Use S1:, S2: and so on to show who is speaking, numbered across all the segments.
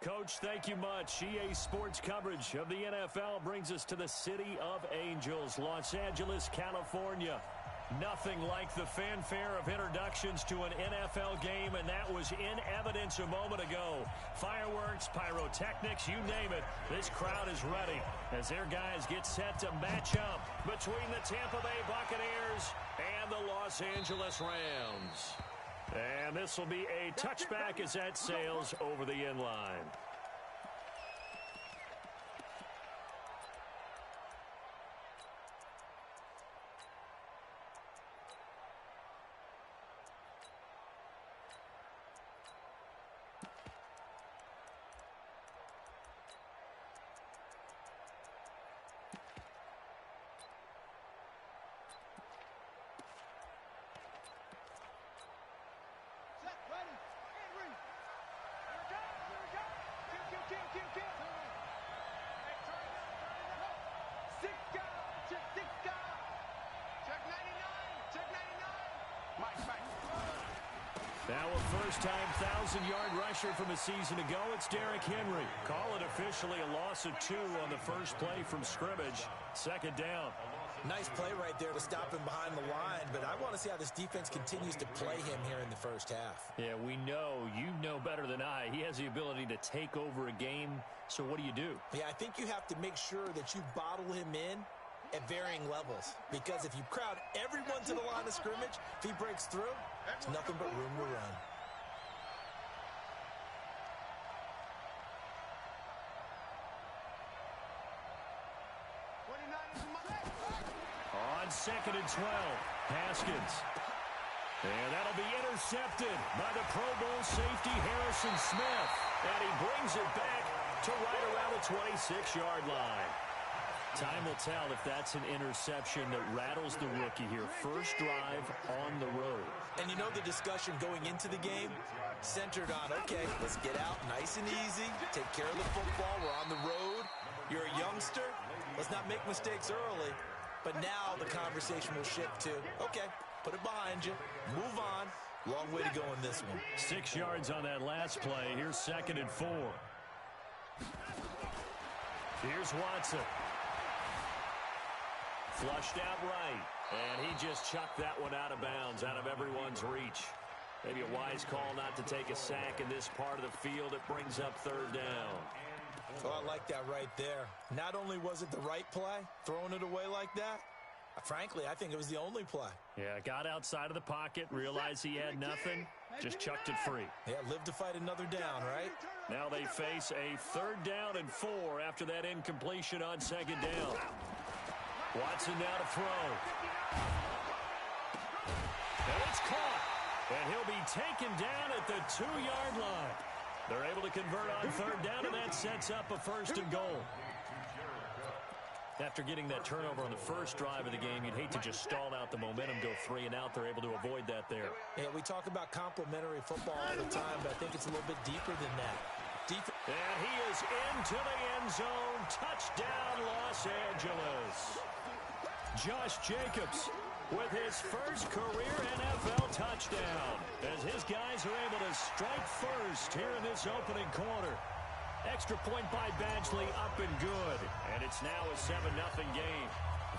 S1: Coach, thank you much. EA Sports coverage of the NFL brings us to the City of Angels, Los Angeles, California. Nothing like the fanfare of introductions to an NFL game, and that was in evidence a moment ago. Fireworks, pyrotechnics, you name it. This crowd is ready as their guys get set to match up between the Tampa Bay Buccaneers and the Los Angeles Rams. And this will be a touchback as that sails over the end line. Now a first-time 1,000-yard rusher from a season ago, it's Derrick Henry. Call it officially a loss of 2 on the first play from scrimmage. Second down.
S2: Nice play right there to stop him behind the line, but I want to see how this defense continues to play him here in the first half.
S1: Yeah, we know. You know better than I. He has the ability to take over a game, so what do you do?
S2: Yeah, I think you have to make sure that you bottle him in at varying levels, because if you crowd everyone to the line of scrimmage, if he breaks through, it's nothing but room to run.
S1: On 2nd and 12, Haskins. And that'll be intercepted by the Pro Bowl safety Harrison Smith. And he brings it back to right around the 26-yard line. Time will tell if that's an interception that rattles the rookie here. First drive on the road.
S2: And you know the discussion going into the game centered on, okay, let's get out nice and easy, take care of the football, we're on the road, you're a youngster, let's not make mistakes early. But now the conversation will shift to, okay, put it behind you, move on. Long way to go in this one.
S1: 6 yards on that last play. Here's 2nd and 4. Here's Watson. Flushed out right, and he just chucked that one out of bounds, out of everyone's reach. Maybe a wise call not to take a sack in this part of the field. It brings up 3rd down.
S2: Oh, I like that right there. Not only was it the right play, throwing it away like that, frankly, I think it was the only play.
S1: Yeah, got outside of the pocket, realized he had nothing, just chucked it free.
S2: Yeah, live to fight another down, right?
S1: Now they face a 3rd down and 4 after that incompletion on 2nd down. Watson now to throw. And it's caught. And he'll be taken down at the 2-yard line. They're able to convert on 3rd down, and that sets up a 1st and goal. After getting that turnover on the first drive of the game, you'd hate to just stall out the momentum, go 3 and out. They're able to avoid that there.
S2: Yeah, we talk about complementary football all the time, but I think it's a little bit deeper than that.
S1: And he is into the end zone. Touchdown, Los Angeles. Josh Jacobs with his first career NFL touchdown as his guys are able to strike first here in this opening quarter. Extra point by Badgley, up and good. And it's now a 7-0 game.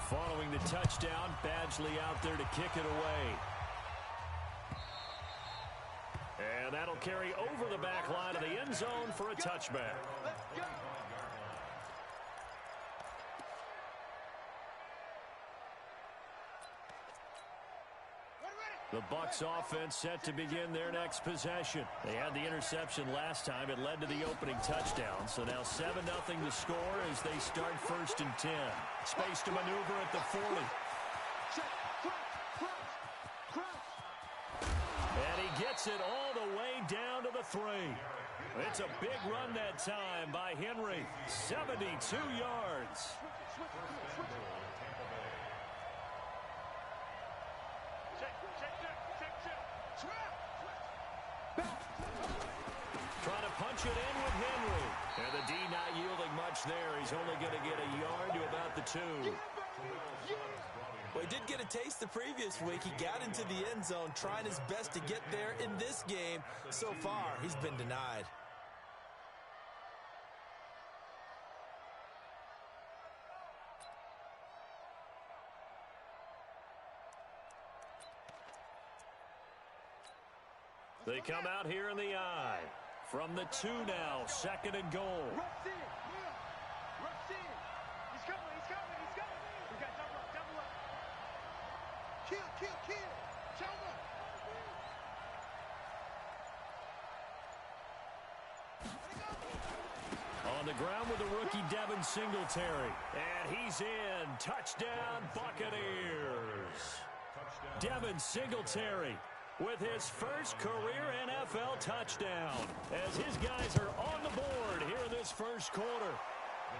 S1: Following the touchdown, Badgley out there to kick it away. And that'll carry over the back line of the end zone for a touchback. The Bucs offense set to begin their next possession. They had the interception last time. It led to the opening touchdown. So now 7-0 the score as they start 1st and 10. Space to maneuver at the 40. And he gets it all the way down to the 3. It's a big run that time by Henry. 72 yards. Trying to punch it in with Henry. And the D not yielding much there. He's only going to get a yard to about the 2.
S2: Well, he did get a taste the previous week. He got into the end zone, trying his best to get there in this game. So far, he's been denied.
S1: They come out here in the I. From the 2 now, 2nd and goal.
S3: Rush in. Rush in. He's coming. We got double up. Kill. Show him.
S1: On the ground with the rookie Devin Singletary. And he's in. Touchdown, Buccaneers. Devin Singletary with his first career NFL touchdown as his guys are on the board here in this first quarter.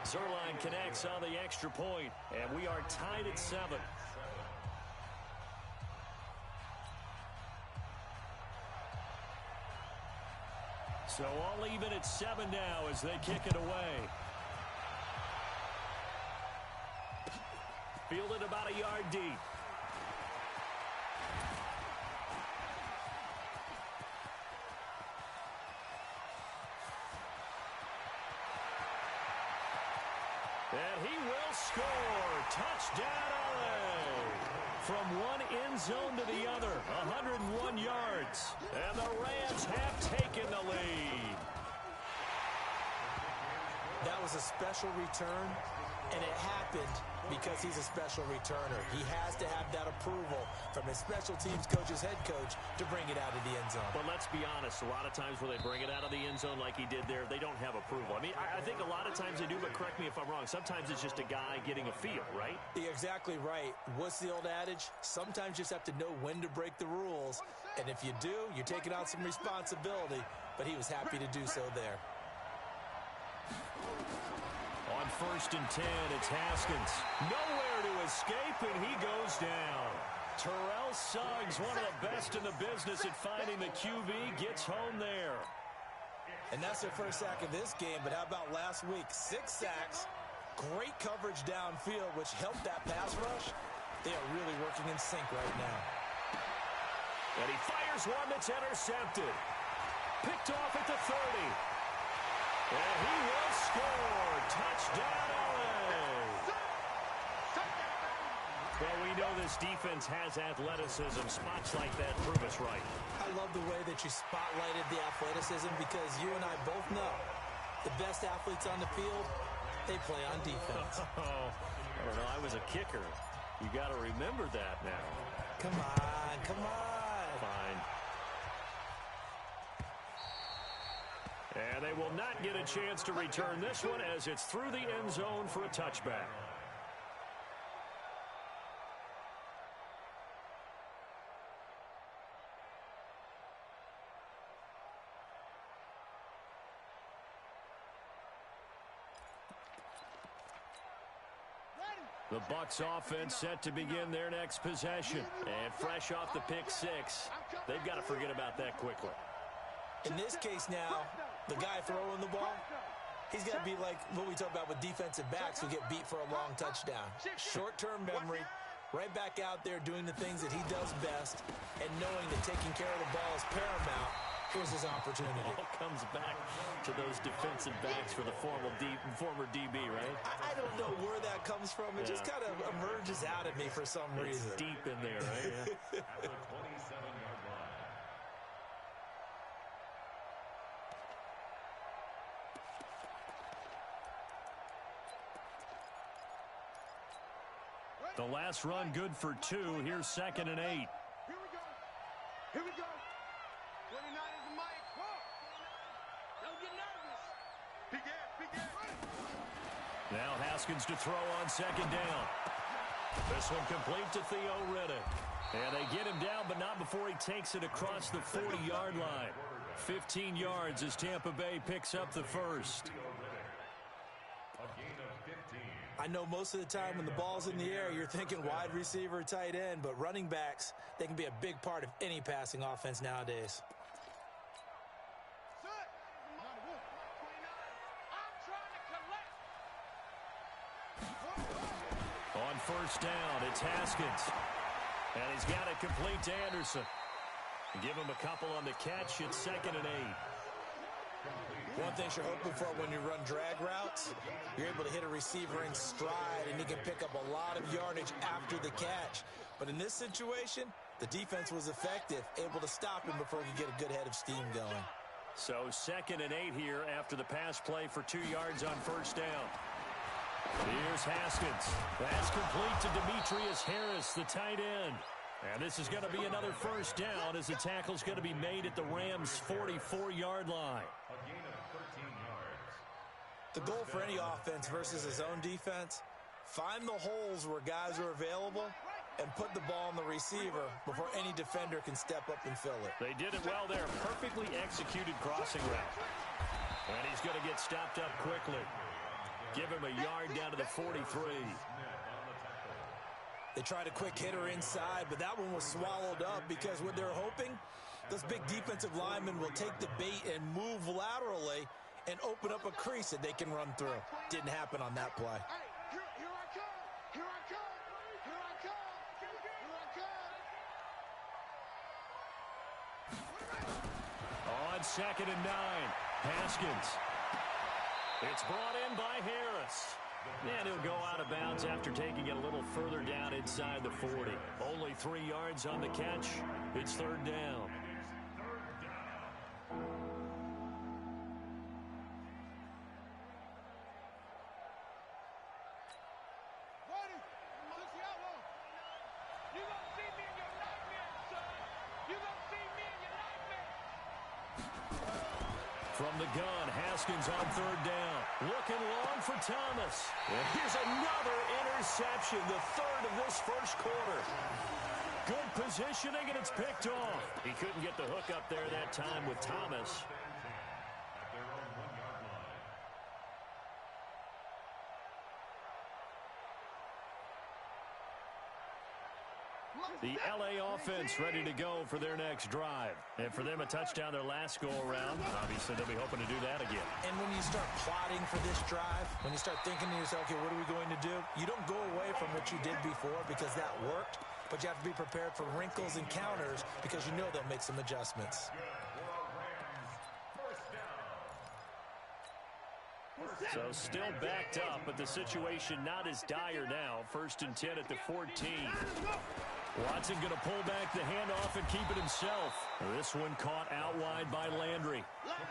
S1: Zerline connects on the extra point, and we are tied at 7. So all even at 7 now as they kick it away. Fielded about a yard deep. And he will score. Touchdown, LA. From one end zone to the other, 101 yards. And the Rams have taken the lead.
S2: That was a special return, and it happened because he's a special returner. He has to have that approval from his special teams coach's head coach to bring it out of the end zone.
S1: But let's be honest, a lot of times when they bring it out of the end zone like he did there, they don't have approval. I mean, I think a lot of times they do, but correct me if I'm wrong. Sometimes it's just a guy getting a feel, right?
S2: You're exactly right. What's the old adage? Sometimes you just have to know when to break the rules. And if you do, you're taking on some responsibility. But he was happy to do so there.
S1: On 1st and 10, it's Haskins. Nowhere to escape, and he goes down. Terrell Suggs, one of the best in the business at finding the QB, gets home there.
S2: And that's their first sack of this game, but how about last week? 6 sacks, great coverage downfield, which helped that pass rush. They are really working in sync right now.
S1: And he fires one that's intercepted. Picked off at the 30. And he will score. Touchdown, LA. Well, we know this defense has athleticism. Spots like that prove us right.
S2: I love the way that you spotlighted the athleticism because you and I both know the best athletes on the field, they play on defense.
S1: I don't know. I was a kicker. You got to remember that now.
S2: Come on.
S1: Fine. And they will not get a chance to return this one as it's through the end zone for a touchback. The Bucs offense set to begin their next possession. And fresh off the pick 6, they've got to forget about that quickly.
S2: In this case now, the guy throwing the ball, he's got to be like what we talk about with defensive backs who get beat for a long touchdown. Short-term memory, right back out there doing the things that he does best, and knowing that taking care of the ball is paramount. Here's his opportunity.
S1: It all comes back to those defensive backs for the former DB, right?
S2: I don't know where that comes from. It just kind of emerges out at me for some reason.
S1: It's deep in there, right? Yeah. The last run good for 2. Here's 2nd and 8.
S3: Here we go. 29 is the mic. Don't get nervous. Big air.
S1: Now Haskins to throw on 2nd down. This one complete to Theo Riddick. And they get him down, but not before he takes it across the 40-yard line. 15 yards as Tampa Bay picks up the first.
S2: I know most of the time when the ball's in the air, you're thinking wide receiver, tight end, but running backs, they can be a big part of any passing offense nowadays.
S1: On 1st down, it's Haskins. And he's got it complete to Anderson. Give him a couple on the catch. It's 2nd and 8.
S2: One thing you're hoping for when you run drag routes, you're able to hit a receiver in stride, and he can pick up a lot of yardage after the catch. But in this situation, the defense was effective, able to stop him before he could get a good head of steam going.
S1: So 2nd and 8 here after the pass play for 2 yards on first down. Here's Haskins. Pass complete to Demetrius Harris, the tight end. And this is going to be another first down as the tackle's going to be made at the Rams' 44-yard line.
S2: The goal for any offense versus his own defense, find the holes where guys are available and put the ball on the receiver before any defender can step up and fill it.
S1: They did it well there. Perfectly executed crossing route. And he's going to get stopped up quickly. Give him a yard down to the 43.
S2: They tried a quick hitter inside, but that one was swallowed up because what they're hoping, those big defensive linemen will take the bait and move laterally and open up a crease that they can run through. Didn't happen on that play.
S3: Here I come! Here I come! Here I come! Here I come!
S1: On 2nd and 9, Haskins. It's brought in by Harris. And he'll go out of bounds after taking it a little further down inside the 40. Only 3 yards on the catch. It's 3rd down. From the gun, Haskins on 3rd down. Looking long for Thomas. And here's another interception, the 3rd of this first quarter. Good positioning, and it's picked off. He couldn't get the hook up there that time with Thomas. The L.A. offense ready to go for their next drive. And for them, a touchdown their last go-around. Obviously, they'll be hoping to do that again.
S2: And when you start plotting for this drive, when you start thinking to yourself, okay, what are we going to do? You don't go away from what you did before because that worked, but you have to be prepared for wrinkles and counters because you know they'll make some adjustments.
S1: So still backed up, but the situation not as dire now. 1st and 10 at the 14. Watson going to pull back the handoff and keep it himself. This one caught out wide by Landry.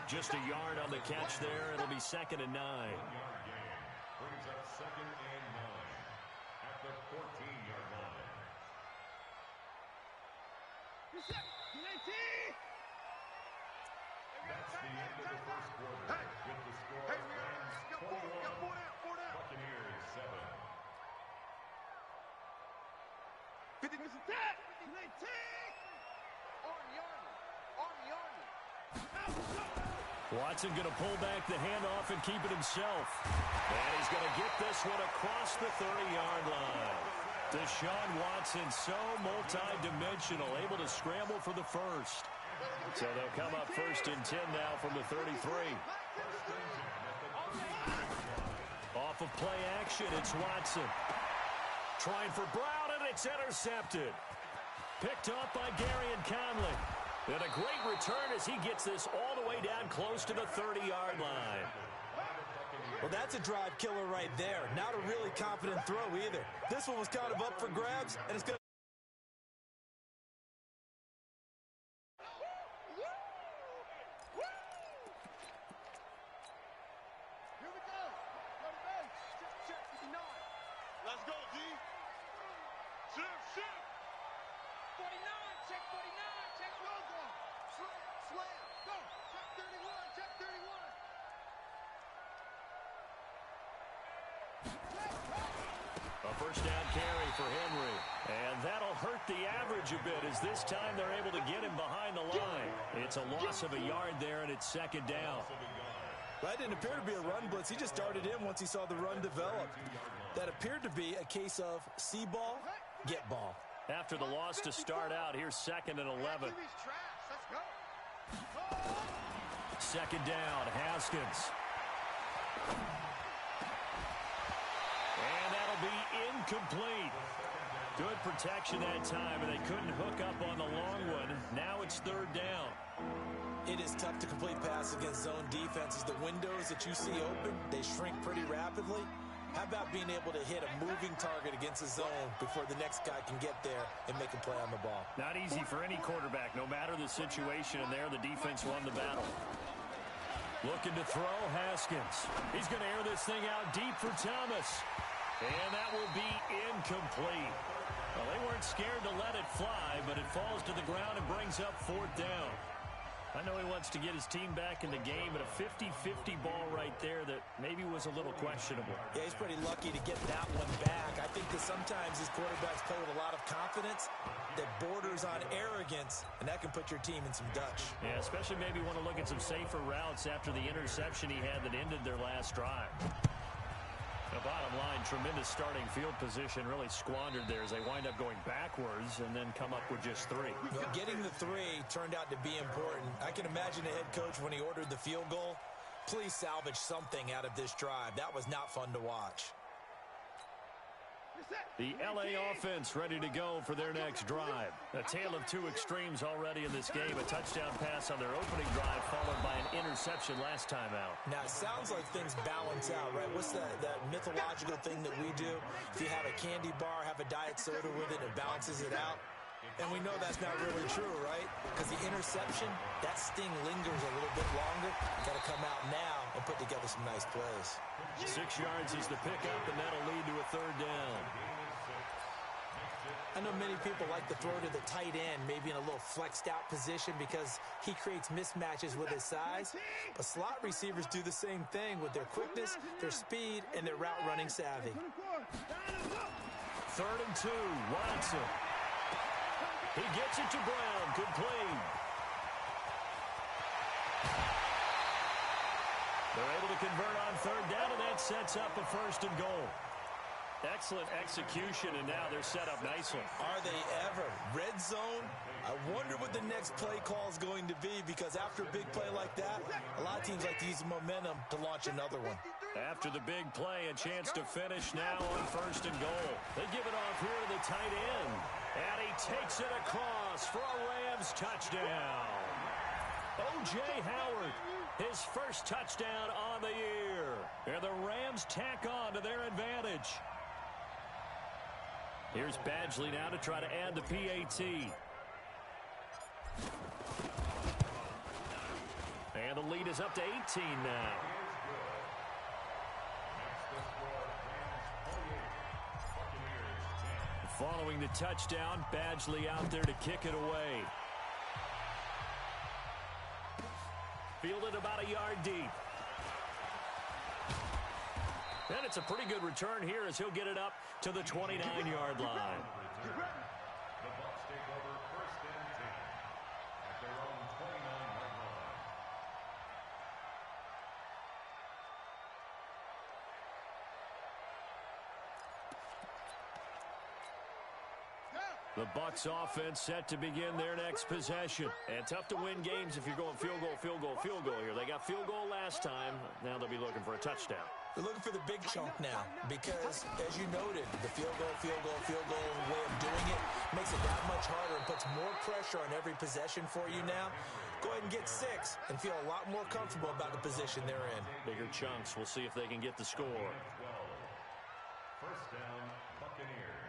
S1: Just a yard on the catch there. It'll be 2nd and 9.
S4: Brings up 2nd and 9 at the 14-yard line. That's the end of the first quarter. With the score, Rams 21, Buccaneers 7.
S3: 50 minutes attack! 19! Army!
S1: Watson going to pull back the handoff and keep it himself. And he's going to get this one across the 30-yard line. Deshaun Watson, so multi-dimensional, able to scramble for the first. So they'll come up 1st and 10 now from the 33. Off of play action, it's Watson. Trying for Brown, and it's intercepted. Picked off by Gary and Conley. And a great return as he gets this all the way down close to the 30-yard line.
S2: Well, that's a drive killer right there. Not a really confident throw either. This one was kind of up for grabs, and it's going to...
S3: Let's go, D. Shift. 49, check 49, check logo. Slam, go. Check 31.
S1: A first down carry for Henry. And that'll hurt the average a bit as this time they're able to get him behind the line. It's a loss of a yard there, and it's 2nd down.
S2: That didn't appear to be a run blitz. He just started in once he saw the run develop. That appeared to be a case of see ball, get ball.
S1: After the loss to start out, here's 2nd and 11.
S3: Let's go.
S1: 2nd down, Haskins. And that'll be incomplete. Good protection that time, and they couldn't hook up on the long one. Now it's third down.
S2: It is tough to complete passes against zone defenses. The windows that you see open, they shrink pretty rapidly. How about being able to hit a moving target against a zone before the next guy can get there and make a play on the ball?
S1: Not easy for any quarterback, no matter the situation, and there the defense won the battle. Looking to throw, Haskins. He's going to air this thing out deep for Thomas. And that will be incomplete. Well, they weren't scared to let it fly, but it falls to the ground and brings up fourth down. I know he wants to get his team back in the game, but a 50-50 ball right there that maybe was a little questionable.
S2: Yeah, he's pretty lucky to get that one back. I think that sometimes these quarterbacks play with a lot of confidence that borders on arrogance, and that can put your team in some Dutch.
S1: Yeah, especially maybe want to look at some safer routes after the interception he had that ended their last drive. The bottom line, tremendous starting field position, really squandered there as they wind up going backwards and then come up with just 3.
S2: Well, getting the 3 turned out to be important. I can imagine the head coach when he ordered the field goal. Please salvage something out of this drive. That was not fun to watch.
S1: The LA offense ready to go for their next drive. A tale of two extremes already in this game. A touchdown pass on their opening drive followed by an interception last time out.
S2: Now, it sounds like things balance out, right? What's that mythological thing that we do? If you have a candy bar, have a diet soda with it, it balances it out. And we know that's not really true, right? Because the interception, that sting lingers a little bit longer. Got to come out now and put together some nice plays.
S1: 6 yards is the pickup, and that'll lead to a third down.
S2: I know many people like to throw to the tight end, maybe in a little flexed out position because he creates mismatches with his size. But slot receivers do the same thing with their quickness, their speed, and their route running savvy.
S1: 3rd and 2, Watson. He gets it to Brown, complete. They're able to convert on 3rd down, and that sets up a 1st and goal. Excellent execution, and now they're set up nicely.
S2: Are they ever? Red zone? I wonder what the next play call is going to be, because after a big play like that, a lot of teams like to use the momentum to launch another one.
S1: After the big play, a chance to finish now on 1st and goal. They give it off here to the tight end, and he takes it across for a Rams touchdown. O.J. Howard, his first touchdown on the year. And the Rams tack on to their advantage. Here's Badgley now to try to add the PAT. And the lead is up to 18 now. Following the touchdown, Badgley out there to kick it away. Fielded about a yard deep. And it's a pretty good return here as he'll get it up to the 29-yard line.
S4: The Bucs take over 1st and 10 at their own 29-yard line.
S1: The Bucs offense set to begin their next possession. And tough to win games if you're going field goal, field goal, field goal here. They got field goal last time. Now they'll be looking for a touchdown.
S2: They're looking for the big chunk now because, as you noted, the field goal way of doing it makes it that much harder and puts more pressure on every possession for you now. Go ahead and get 6 and feel a lot more comfortable about the position they're in.
S1: Bigger chunks. We'll see if they can get the score.
S4: 1st down, Buccaneers.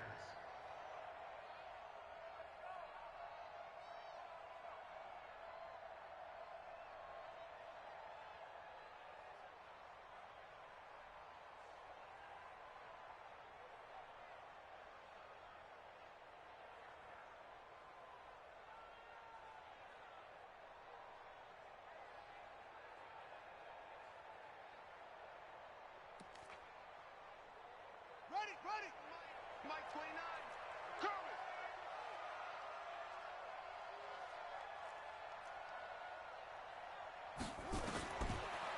S3: Ready. Mike 29. Curry.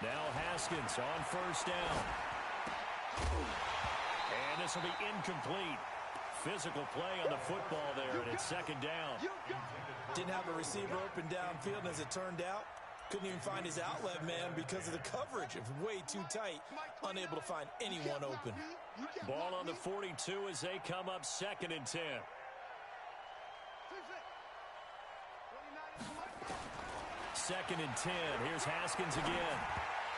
S1: Now Haskins on 1st down. And this will be incomplete. Physical play on the football there, and it's 2nd down.
S2: Didn't have a receiver open downfield, and as it turned out, Couldn't even find his outlet man because of the coverage. It was way too tight. Unable to find anyone open.
S1: Ball on the 42 as they come up 2nd and 10. Second and 10. Here's Haskins again.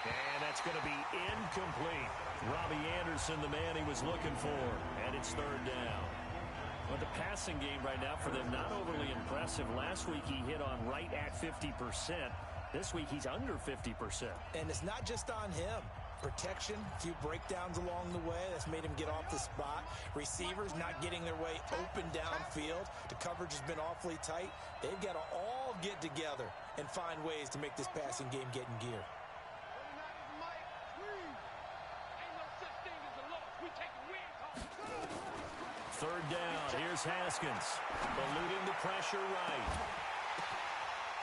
S1: And that's going to be incomplete. Robbie Anderson, the man he was looking for. And it's 3rd down. Well, the passing game right now for them, not overly impressive. Last week he hit on right at 50%. This week he's under 50%.
S2: And it's not just on him. Protection, a few breakdowns along the way. That's made him get off the spot. Receivers not getting their way open downfield. The coverage has been awfully tight. They've got to all get together and find ways to make this passing game get in gear.
S1: 3rd down. Here's Haskins. Eluding the pressure right.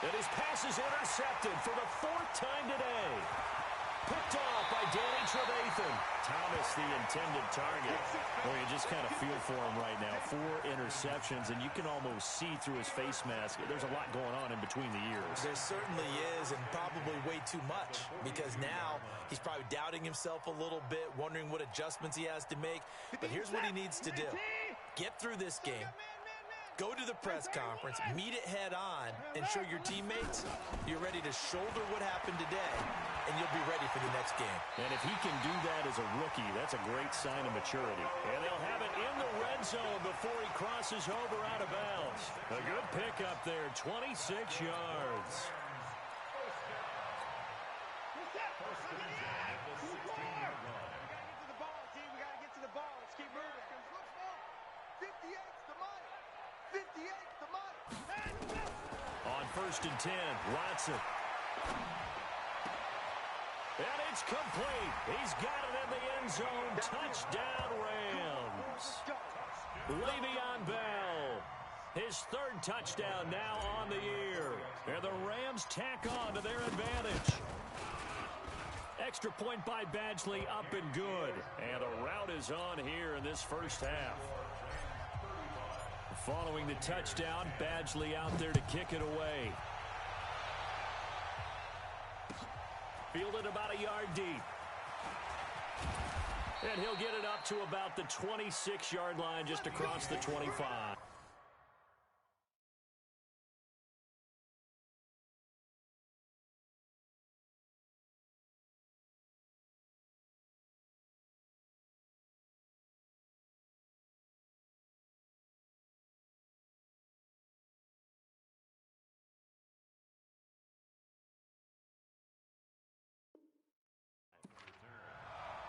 S1: And his pass is intercepted for the 4th time today. Picked off by Danny Trevathan. Thomas, the intended target. Boy, you just kind of feel for him right now. 4 interceptions, and you can almost see through his face mask. There's a lot going on in between the ears.
S2: There certainly is, and probably way too much, because now he's probably doubting himself a little bit, wondering what adjustments he has to make. But here's what he needs to do. Get through this game. Go to the press conference, meet it head on, and show your teammates you're ready to shoulder what happened today, and you'll be ready for the next game.
S1: And if he can do that as a rookie, that's a great sign of maturity. And they'll have it in the red zone before he crosses over out of bounds. A good pickup there, 26 yards. On 1st and 10, Watson. And it's complete. He's got it in the end zone. Touchdown, Rams. Le'Veon Bell. His 3rd touchdown now on the year. And the Rams tack on to their advantage. Extra point by Badgley, up and good. And the route is on here in this first half. Following the touchdown, Badgley out there to kick it away. Fielded about a yard deep. And he'll get it up to about the 26-yard line, just across the 25.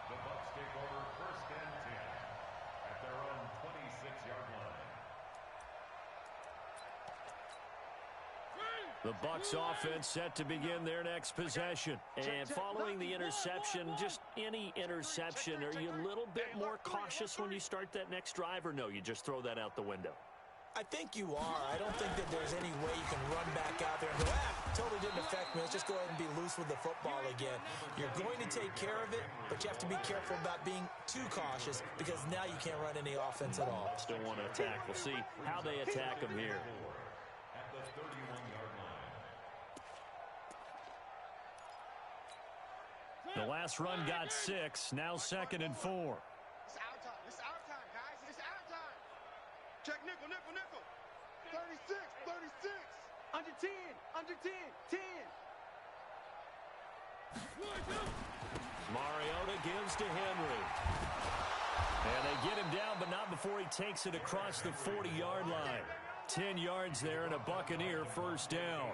S4: The Bucs take over 1st and 10 at their own 26-yard line.
S1: The Bucs offense set to begin their next possession. And following the interception, just any interception, are you a little bit more cautious when you start that next drive, or no, you just throw that out the window?
S2: I think you are. I don't think that there's any way you can run back out there and go, totally didn't affect me. Let's just go ahead and be loose with the football again. You're going to take care of it, but you have to be careful about being too cautious, because now you can't run any offense at all.
S1: Still want to attack. We'll see how they attack them here.
S4: At the 31-yard line.
S1: The last run got 6. Now 2nd and 4.
S3: It's our time. It's our time, guys. It's our time. Check nickel, nickel, nickel. 36, 36. Under 10, under 10, 10.
S1: Mariota gives to Henry. And they get him down, but not before he takes it across the 40-yard line. 10 yards there and a Buccaneer 1st down.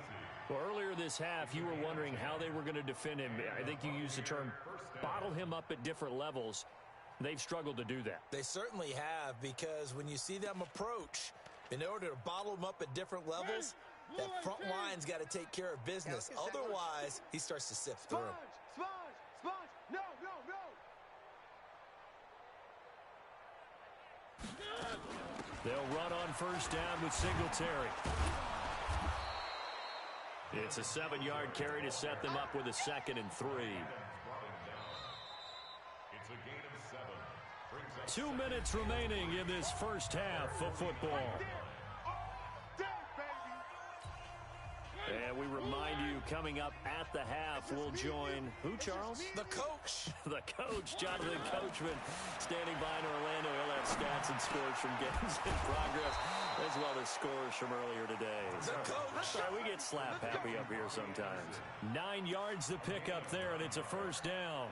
S1: Well, earlier this half, you were wondering how they were going to defend him. I think you used the term bottle him up at different levels. They've struggled to do that.
S2: They certainly have, because when you see them approach, in order to bottle him up at different levels, that front line's got to take care of business. Otherwise, he starts to sift through.
S3: Sponge, sponge. No, no, no.
S1: They'll run on 1st down with Singletary. It's a 7-yard carry to set them up with a 2nd and 3.
S4: It's a gain of 7.
S1: 2 minutes remaining in this first half of football. And we remind you, coming up at the half, we'll join who, Charles?
S2: The coach.
S1: The coach, Jonathan Coachman, standing by in Orlando. He'll have stats and scores from games in progress, as well as scores from earlier today.
S2: The coach.
S1: Sorry, we get slap happy up here sometimes. 9 yards to pick up there, and it's a first down.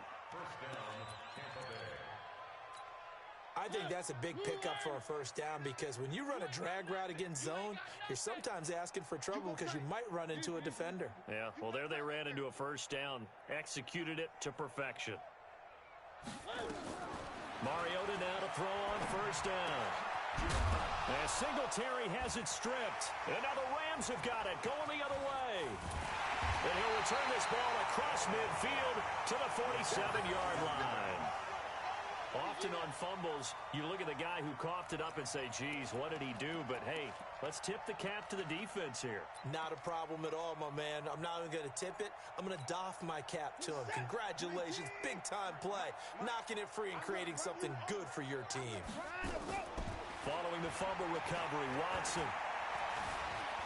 S2: I think that's a big pickup for a first down because when you run a drag route against zone, you're sometimes asking for trouble because you might run into a defender.
S1: Yeah, well, there they ran into a first down. Executed it to perfection. Mariota now to throw on first down. And Singletary has it stripped. And now the Rams have got it, going the other way. And he'll return this ball across midfield to the 47-yard line. Often on fumbles, you look at the guy who coughed it up and say, geez, what did he do? But, hey, let's tip the cap to the defense here.
S2: Not a problem at all, my man. I'm not even going to tip it. I'm going to doff my cap to him. Congratulations, big-time play. Knocking it free and creating something good for your team.
S1: Following the fumble recovery, Watson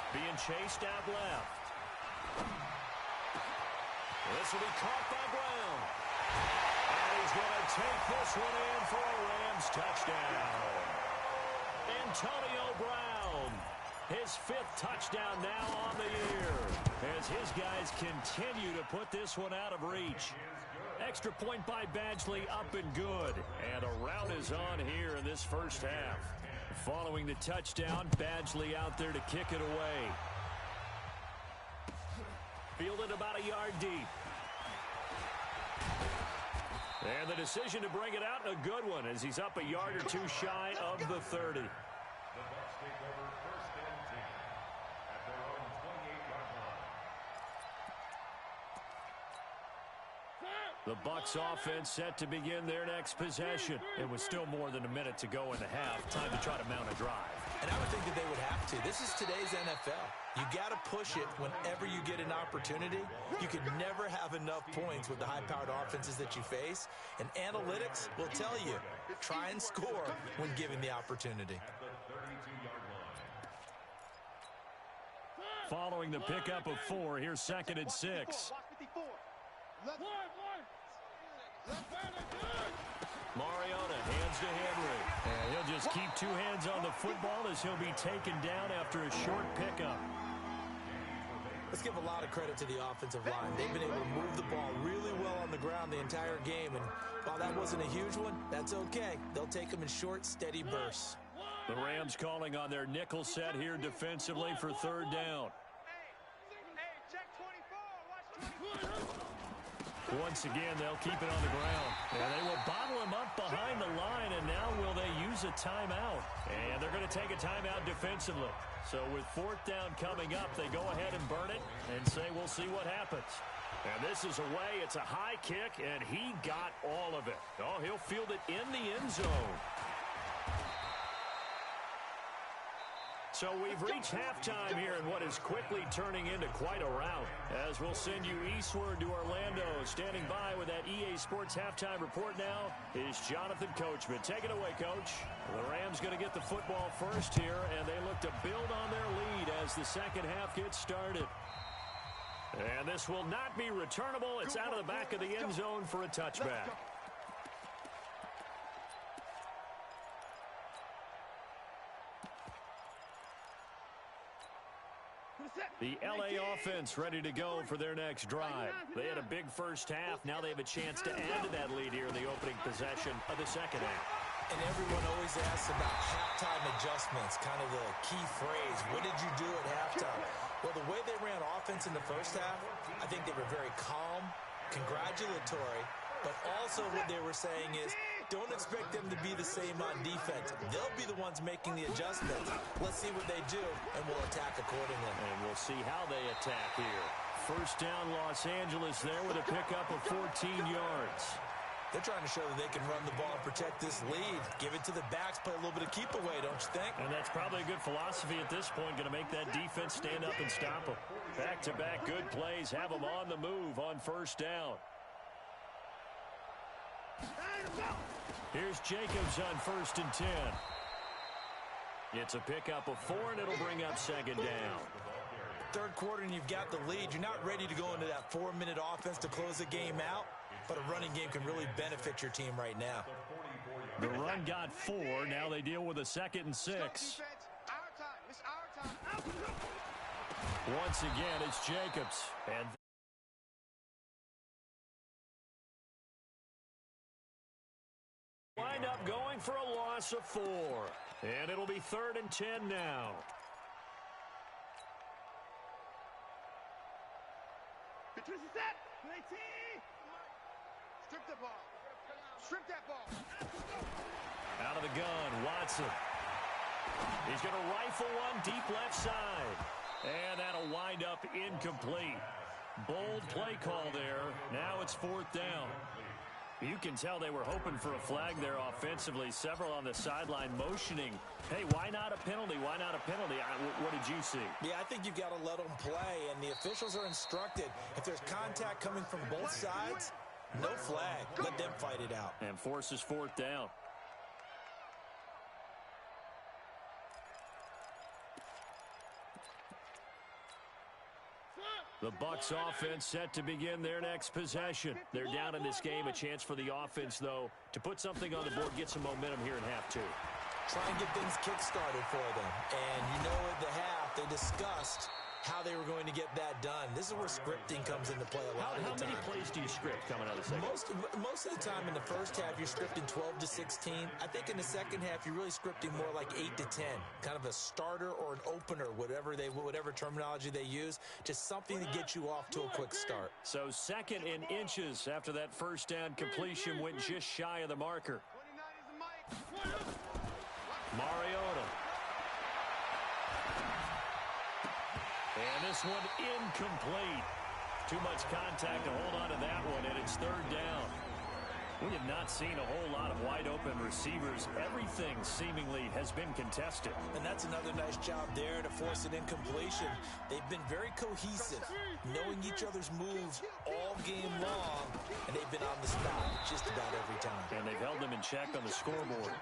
S1: being chased out left. This will be caught by Brown. And he's going to take this one in for a Rams touchdown. Antonio Brown, his 5th touchdown now on the year, as his guys continue to put this one out of reach. Extra point by Badgley, up and good. And a rout is on here in this first half. Following the touchdown, Badgley out there to kick it away. Fielded about a yard deep. And the decision to bring it out, a good one, as he's up a yard or two shy of the 30.
S4: The Bucs take over first and 10 at their own 28-yard line.
S1: The Bucs offense set to begin their next possession. It was still more than a minute to go in the half. Time to try to mount a drive.
S2: And I would think that they would have to. This is today's NFL. You got to push it whenever you get an opportunity. You can never have enough points with the high-powered offenses that you face. And analytics will tell you, try and score when given the opportunity.
S4: At the 32-yard line.
S1: Following the pickup of 4, here's 2nd and 6. Mariota hands to Henry. And he'll just keep 2 hands on the football as he'll be taken down after a short pickup.
S2: Let's give a lot of credit to the offensive line. They've been able to move the ball really well on the ground the entire game. And while that wasn't a huge one, that's okay. They'll take them in short, steady bursts.
S1: The Rams calling on their nickel set here defensively for 3rd down.
S3: Hey, check 24. Watch 24.
S1: Once again, they'll keep it on the ground. And they will bottle him up behind the line, and now will they use a timeout? And they're going to take a timeout defensively. So with 4th down coming up, they go ahead and burn it and say, we'll see what happens. And this is away. It's a high kick, and he got all of it. Oh, he'll field it in the end zone. So we've reached halftime here in what is quickly turning into quite a rout, as we'll send you eastward to Orlando. Standing by with that EA Sports halftime report now is Jonathan Coachman. Take it away, Coach. The Rams going to get the football first here, and they look to build on their lead as the second half gets started. And this will not be returnable. It's out of the back of the end zone for a touchback. The LA offense ready to go for their next drive. They had a big first half. Now they have a chance to add to that lead here in the opening possession of the second half.
S2: And everyone always asks about halftime adjustments, kind of the key phrase. What did you do at halftime? Well, the way they ran offense in the first half, I think they were very calm, congratulatory, but also what they were saying is, don't expect them to be the same on defense. They'll be the ones making the adjustments. Let's see what they do, and we'll attack accordingly.
S1: And we'll see how they attack here. First down, Los Angeles there with a pickup of 14 yards.
S2: They're trying to show that they can run the ball and protect this lead. Give it to the backs, play a little bit of keep away, don't you think?
S1: And that's probably a good philosophy at this point, going to make that defense stand up and stop them. Back-to-back good plays, have them on the move on first down. Here's Jacobs on 1st and 10. It's a pickup of 4, and it'll bring up 2nd down.
S2: third quarter and you've got the lead, you're not ready to go into that 4-minute offense to close the game out, but a running game can really benefit your team right now.
S1: The run got 4. Now they deal with a 2nd and 6.
S3: Our time. It's our time.
S1: Once again, it's Jacobs. And wind up going for a loss of 4. And it'll be 3rd and 10 now.
S3: Between the set. Strip the ball. Strip that ball.
S1: Out of the gun, Watson. He's going to rifle one deep left side. And that'll wind up incomplete. Bold play call there. Now it's 4th down. You can tell they were hoping for a flag there offensively. Several on the sideline motioning. Hey, why not a penalty? Why not a penalty? What did you see?
S2: Yeah, I think you've got to let them play, and the officials are instructed. If there's contact coming from both sides, no flag. Let them fight it out.
S1: And forces 4th down. The Bucs offense set to begin their next possession. They're down in this game. A chance for the offense, though, to put something on the board, get some momentum here in half 2.
S2: Try and get things kick-started for them. And you know at the half, they discussed how they were going to get that done. This is where scripting comes into play a lot of the time.
S1: How many plays do you script coming out of the second?
S2: Most of the time in the first half, you're scripting 12 to 16. I think in the second half, you're really scripting more like 8 to 10. Kind of a starter or an opener, whatever terminology they use. Just something to get you off to a quick start.
S1: So 2nd and inches after that first down completion went just shy of the marker.
S3: 29 is the mic.
S1: Mariota. And this one incomplete. Too much contact to hold on to that one, and it's 3rd down. We have not seen a whole lot of wide-open receivers. Everything seemingly has been contested.
S2: And that's another nice job there to force an incompletion. They've been very cohesive, knowing each other's moves all game long, and they've been on the spot just about every time.
S1: And they've held them in check on the scoreboard.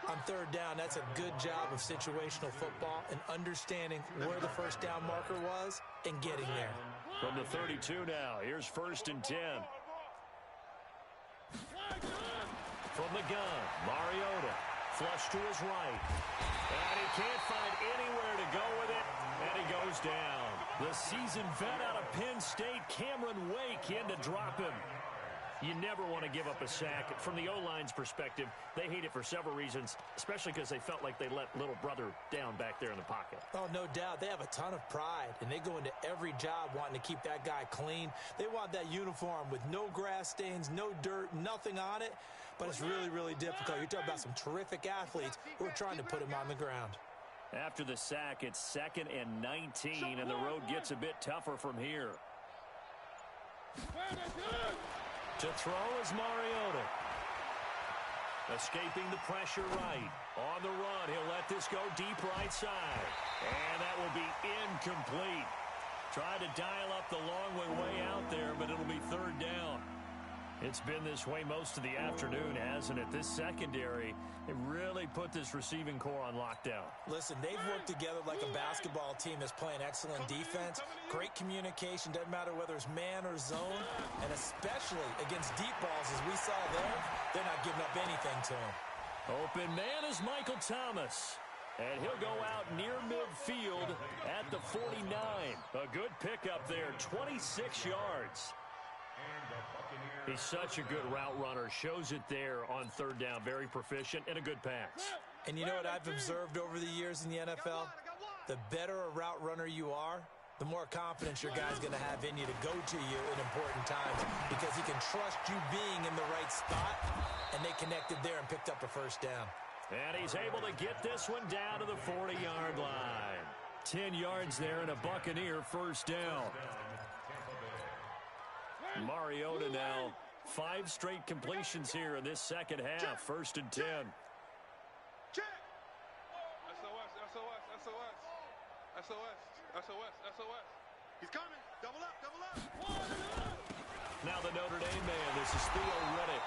S2: On 3rd down, that's a good job of situational football and understanding where the first down marker was and getting there.
S1: From the 32 now, here's 1st and 10. From the gun, Mariota, flush to his right. And he can't find anywhere to go with it, and he goes down. The seasoned vet out of Penn State, Cameron Wake, in to drop him. You never want to give up a sack. From the O-line's perspective, they hate it for several reasons, especially because they felt like they let little brother down back there in the pocket.
S2: Oh, no doubt. They have a ton of pride, and they go into every job wanting to keep that guy clean. They want that uniform with no grass stains, no dirt, nothing on it, but it's really, really difficult. You're talking about some terrific athletes who are trying to put him on the ground.
S1: After the sack, it's 2nd and 19, and the road gets a bit tougher from here. To throw is Mariota. Escaping the pressure right. On the run, he'll let this go deep right side. And that will be incomplete. Tried to dial up the long way out there, but it'll be 3rd down. It's been this way most of the afternoon, hasn't it? This secondary, they really put this receiving core on lockdown.
S2: Listen, they've worked together like a basketball team that's playing excellent defense. Great communication, doesn't matter whether it's man or zone. And especially against deep balls, as we saw there, they're not giving up anything to him.
S1: Open man is Michael Thomas. And he'll go out near midfield at the 49. A good pickup there, 26 yards. He's such a good route runner. Shows it there on 3rd down. Very proficient and a good pass.
S2: And you know what I've observed over the years in the NFL? The better a route runner you are, the more confidence your guy's going to have in you to go to you in important times because he can trust you being in the right spot, and they connected there and picked up a 1st down.
S1: And he's able to get this one down to the 40-yard line. 10 yards there and a Buccaneer 1st down. Mariota now, 5 straight completions here in this second half. 1st and 10.
S3: Check. SOS, SOS, SOS. SOS, SOS, SOS. He's coming. Double up, double up.
S1: Now the Notre Dame man, this is Theo Riddick.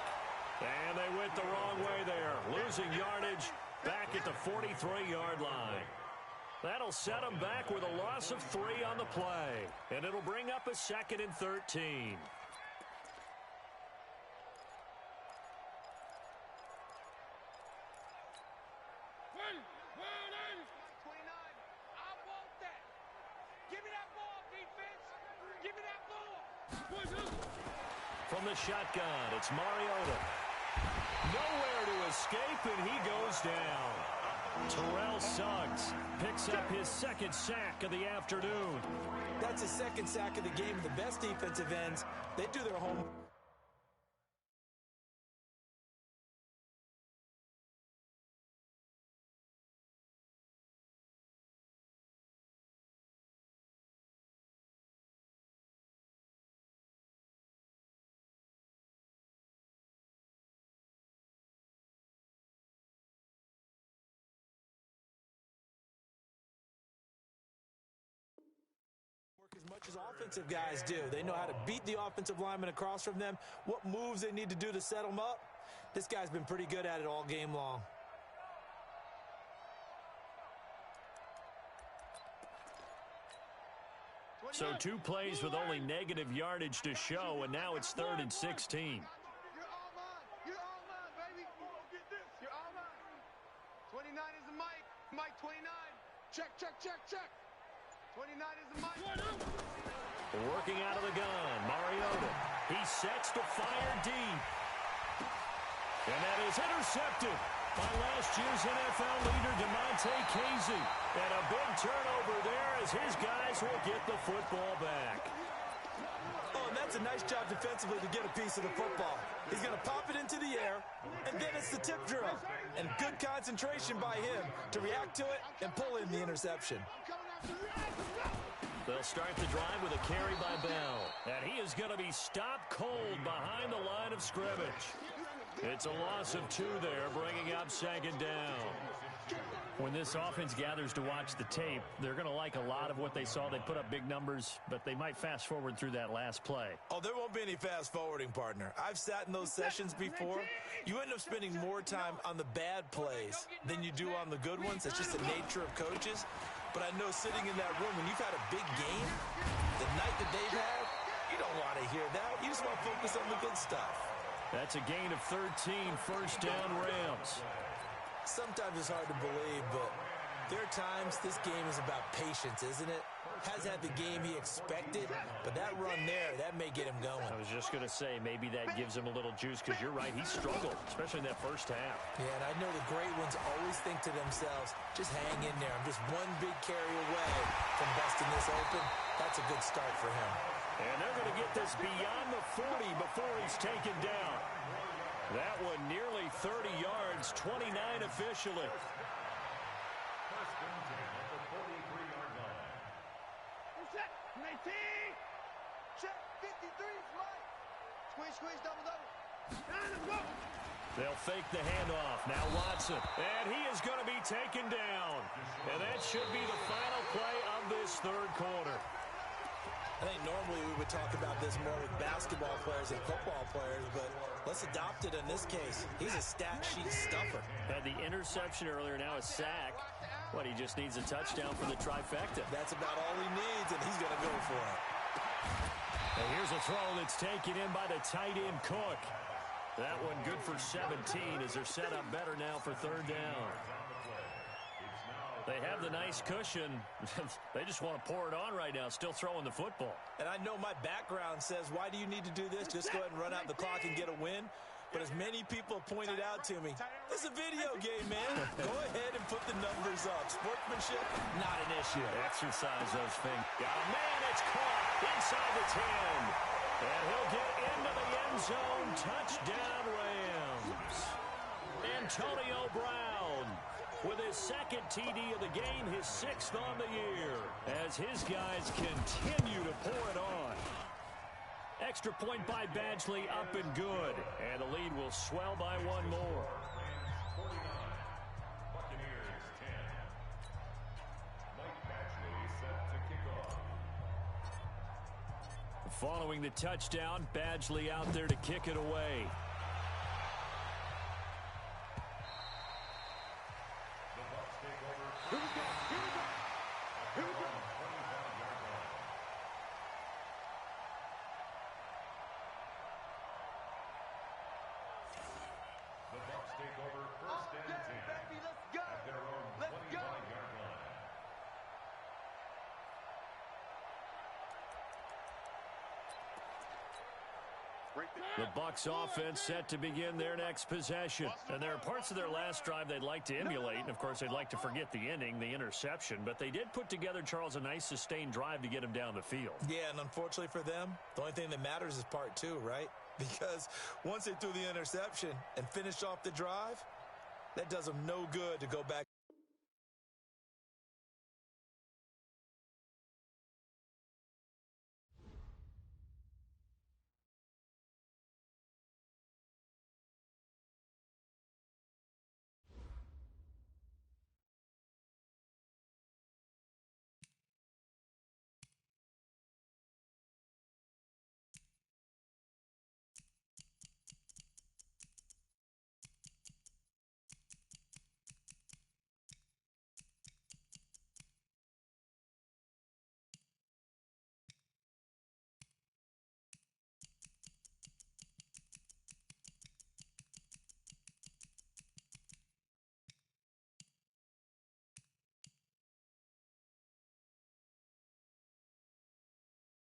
S1: And they went the wrong way there. Losing yardage back at the 43-yard line. That'll set them back with a loss of 3 on the play. And it'll bring up a 2nd and 13. From the shotgun, it's Mariota. Nowhere to escape, and he goes down. Terrell Suggs picks up his 2nd sack of the afternoon.
S2: That's his 2nd sack of the game. The best defensive ends, they do their homework. As much as offensive guys do. They know how to beat the offensive lineman across from them, what moves they need to do to set them up. This guy's been pretty good at it all game long.
S1: So 2 plays with only negative yardage to show, and now it's 3rd and 16.
S3: You're all mine. You're all mine, baby. Get this. You're all mine. 29 is the mic. Mike 29. Check, check, check, check. 29 is the mic.
S1: Working out of the gun, Mariota. He sets to fire deep. And that is intercepted by last year's NFL leader, DeMonte Casey. And a big turnover there as his guys will get the football back.
S2: Oh, and that's a nice job defensively to get a piece of the football. He's going to pop it into the air, and then it's the tip drill. And good concentration by him to react to it and pull in the interception.
S1: They'll start the drive with a carry by Bell. And he is going to be stopped cold behind the line of scrimmage. It's a loss of 2 there, bringing up 2nd down. When this offense gathers to watch the tape, they're going to like a lot of what they saw. They put up big numbers, but they might fast forward through that last play.
S2: Oh, there won't be any fast forwarding, partner. I've sat in those sessions before. You end up spending more time on the bad plays than you do on the good ones. That's just the nature of coaches. But I know sitting in that room, when you've had a big game, the night that they've had, you don't want to hear that. You just want to focus on the good stuff.
S1: That's a gain of 13, 1st down Rams.
S2: Sometimes it's hard to believe, but there are times this game is about patience, isn't it? Has had the game he expected, but that run there, that may get him going.
S1: I was just going to say, maybe that gives him a little juice, because you're right, he struggled, especially in that first half.
S2: Yeah, and I know the great ones always think to themselves, just hang in there. I'm just one big carry away from busting this open. That's a good start for him.
S1: And they're going to get this beyond the 40 before he's taken down. That one nearly 30 yards, 29 officially.
S3: Check 53 right. Squeeze, squeeze, double, double.
S1: They'll fake the handoff. Now Watson. And he is going to be taken down. And that should be the final play of this 3rd quarter.
S2: I think normally we would talk about this more with basketball players and football players, but let's adopt it in this case. He's a stat sheet stuffer.
S1: Had the interception earlier, now a sack. What, he just needs a touchdown for the trifecta.
S2: That's about all he needs, and he's going to go for it.
S1: And here's a throw that's taken in by the tight end Cook. That one good for 17 as they're set up better now for 3rd down. They have the nice cushion. They just want to pour it on right now, still throwing the football.
S2: And I know my background says, why do you need to do this? Just go ahead and run out the clock and get a win. But as many people have pointed out to me, this is a video game, man. Go ahead and put the numbers up. Sportsmanship, not an issue.
S1: Exercise those things. Got a man, it's caught inside the 10. And he'll get into the end zone. Touchdown, Rams. Antonio Brown with his 2nd TD of the game, his 6th on the year, as his guys continue to pour it on. Extra point by Badgley, up and good. And the lead will swell by 1 more.
S4: 49, Buccaneers 10. Mike Badgley set to kick off.
S1: Following the touchdown, Badgley out there to kick it away. The Bucs offense set to begin their next possession. And there are parts of their last drive they'd like to emulate. And, of course, they'd like to forget the ending, the interception. But they did put together, Charles, a nice sustained drive to get him down the field.
S2: Yeah, and unfortunately for them, the only thing that matters is part two, right? Because once they threw the interception and finished off the drive, that does them no good to go back